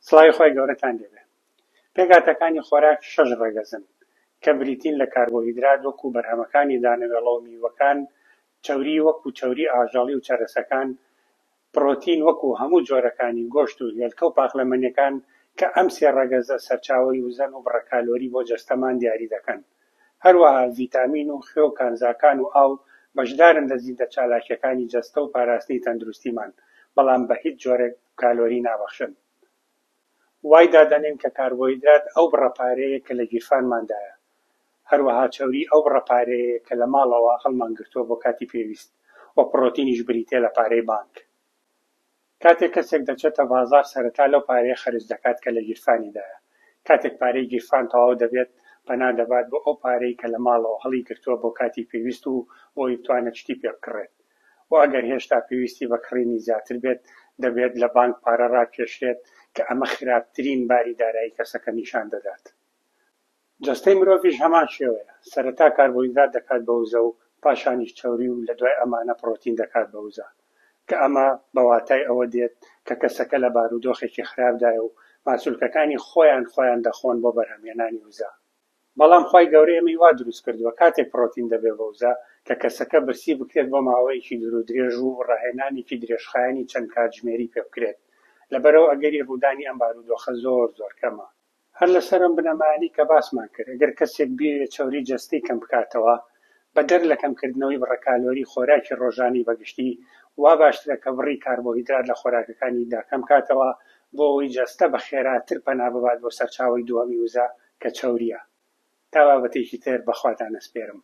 سڵاوی خۆی گەورەتان لێبێ. پێکهاتەکانی خۆراک 6 ڕێگەزن کە بریتین لە کاربۆهیدرات وەکو بەرهەمەکانی دانەوێڵە و میوەکان، چەوری وەکو چەوری ئاژەڵی و چەرەسەکان، پڕۆتین وەکو هەموو جۆرەکانی گۆشت و هێلکە و پاخلەمەنیەکان کە ئەم سێ ڕێگەزە سەرچاوەی وزن و بڕەکالۆری بۆ جەستەمان دیاری دەکەن. هەروەها ڤیتامین و خوێ و کانزاکان و ئاو بەشدارن لە زیندە چالاکیەکانی جەستە و پاراستنی تەندروستیمان، بەڵام بە هیچ جۆرێک کالۆری نابەخشن. وای دادەنێن کە کاربۆهیدرات ئەو بڕەپارەیە کە لە گیرفانماندایە، هەروەها چەوری ئەو بڕەپارەیە کە لە ماڵەوە هەڵمانگرتووە بۆ کاتی پێویست، وە پڕۆتینیش بریتێ لە پارەی بانک. کاتێک کەسێک دەچێتە بازاڕ سەرەتا لەو پارەیە خەرج دەکات کە لە گیرفانیدایە. کاتێک پارەی گیرفان تەواو دەبێت، پەنا دەبات بۆ ئەو پارەی کە لە ماڵەوە هەڵی گرتووە بۆ کاتی پێویست و بۆی بتوانێت شتی پێ بکڕێت. و ئەگەر هێشتا پێویستی بە کڕینی زیاتر بێت، دەبێت لە بانک پارە ڕاکێشێت کە ئەمە خراپترین باری دارایی کەسەکە نیشان دەدات. جەستەی مرۆڤیش هەمان شێوەیە. سەرەتا کاربۆهیدرات دەکات بە وزە و پاشانیش چەوری و لە دوای ئەمانە پڕۆتین دەکات بە وزە، کە ئەمە بە واتای ئەوە دێت کە کەسەکە لە بارودۆخێکی خراپدایە و ماسوولکەکانی خۆیان دەخۆن بۆ بەرهەمهێنانی وزە. بەڵام خوای گەورەی ئێمەی وا دروست کردووە کاتێک پڕۆتین دەبێ بە وزە کە کەسەکە برسی بکرێت بۆ ماوەیەکی دوور و درێژ و ڕاهێنانێکی درێژخایەنی چەند کاتژمێری پێ بکرێت، لەبەرەوە ئەگەری ڕوودانی ئەم بارودۆخە زۆر کەمە. هەر لەسەر ئەم بنەمایانی کە باسمان کرد، ئەگەر کەسێک بێوێت چەوری جەستەی کەم بکاتەوە، بەدەر لە کەمکردنەوەی بڕەکالۆری خۆراکی ڕۆژانی بەگشتی، وا باشترە کە بڕی کاربۆهیدرات لە خۆراکەکانیدا کەم کاتەوە بۆ ئەوەی جەستە بە خێراتر پەنا ببات بۆ سەرچاوەی دووەمی وزە کە چەوریە. تا بابەتێکی تر بەخواتان ئەسپێرم.